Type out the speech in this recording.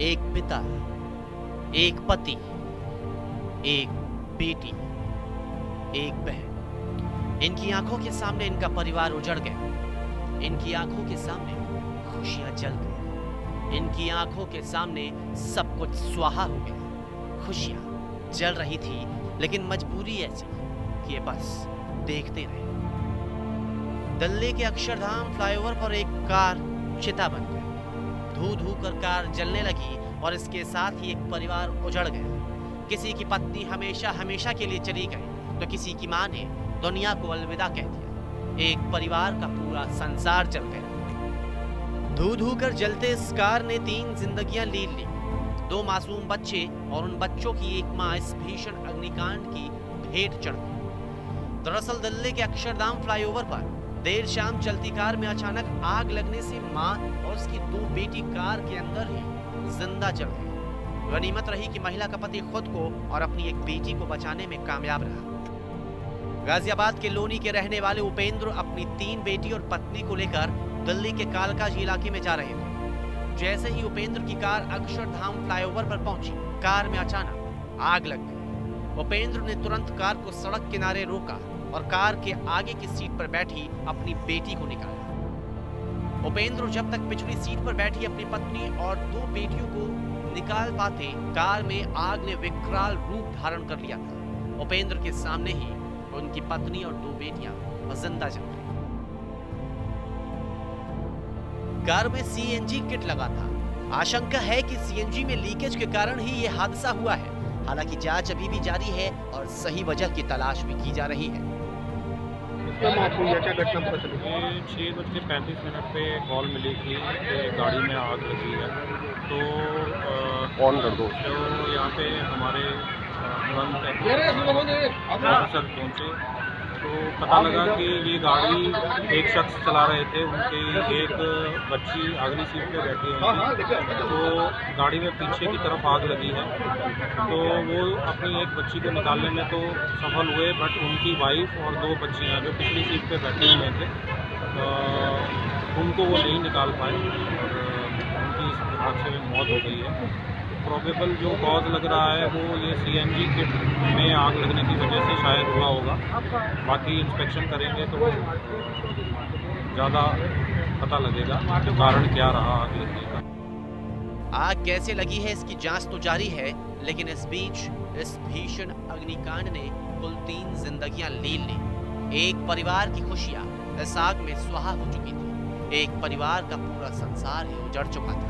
एक पिता, एक पति, एक बेटी, एक बहन। इनकी आंखों के सामने इनका परिवार उजड़ गया। इनकी आंखों के सामने खुशियां जल गई। इनकी आंखों के सामने सब कुछ स्वाहा हो गया। खुशियां जल रही थी, लेकिन मजबूरी ऐसी कि ये बस देखते रहे। दिल्ली के अक्षरधाम फ्लाईओवर पर एक कार चिता बन गई। धू धू कर कार जलने लगी और इसके साथ ही एक परिवार उजड़ गया। किसी की पत्नी हमेशा हमेशा के लिए चली गई, तो किसी की मां ने दुनिया को अलविदा कह दिया। एक परिवार का पूरा संसार जल गया। धू धू कर जलते इस कार ने 3 जिंदगियां ले ली। 2 मासूम बच्चे और उन बच्चों की एक मां इस भीषण अग्निकांड की भेंट चढ़ गई। दरअसल दिल्ली के अक्षरधाम फ्लाईओवर पर देर शाम चलती कार में अचानक आग लगने से मां और उसकी 2 बेटी कार के अंदर ही जिंदा जल गई। गनीमत रही कि महिला का पति खुद को और अपनी एक बेटी को बचाने में कामयाब रहा। गाजियाबाद के लोनी के रहने वाले उपेंद्र अपनी 3 बेटी और पत्नी को लेकर दिल्ली के कालकाजी इलाके में जा रहे थे। जैसे ही उपेंद्र की कार अक्षरधाम फ्लाईओवर पर पहुंची, कार में अचानक आग लग गई। उपेंद्र ने तुरंत कार को सड़क किनारे रोका और कार के आगे की सीट पर बैठी अपनी बेटी को निकाला। उपेंद्र जब तक पिछली सीट पर बैठी अपनी पत्नी और 2 बेटियों को निकाल पाते, कार में आग ने विकराल रूप धारण कर लिया था। उपेंद्र के सामने ही उनकी पत्नी और 2 बेटियां जिंदा जल गई। कार में सीएनजी किट लगा था। आशंका है कि सीएनजी में लीकेज के कारण ही यह हादसा हुआ है। हालांकि जांच अभी भी जारी है और सही वजह की तलाश भी की जा रही है। क्या मौत हुई है, क्या घटना पता चली? ये 6:35 पे कॉल मिली थी कि गाड़ी में आग लगी है। तो ऑन कर दो। तो यहाँ पे हमारे तुरंत ऑफिसर पहुँचे, तो पता लगा कि ये गाड़ी एक शख्स चला रहे थे। उनकी एक बच्ची अगली सीट पे बैठी हुई थी, तो गाड़ी में पीछे की तरफ आग लगी है। तो वो अपनी एक बच्ची को निकालने में तो सफल हुए, बट उनकी वाइफ और 2 बच्चियां जो पिछली सीट पे बैठे हुए थे, उनको वो नहीं निकाल पाए और उनकी इस हादसे में मौत हो गई है। प्रोबेबल जो कॉज लग रहा है वो ये सीएनजी किट में आग लगने की वजह से शायद हुआ होगा। बाकी इंस्पेक्शन करेंगे तो ज़्यादा पता लगेगा कि कारण क्या रहा आग लगने का। आग कैसे लगी है इसकी जांच तो जारी है, लेकिन इस बीच इस भीषण अग्निकांड ने कुल 3 जिंदगियां ले ली। एक परिवार की खुशियां इस आग में स्वाहा हो चुकी थी। एक परिवार का पूरा संसार ही उजड़ चुका था।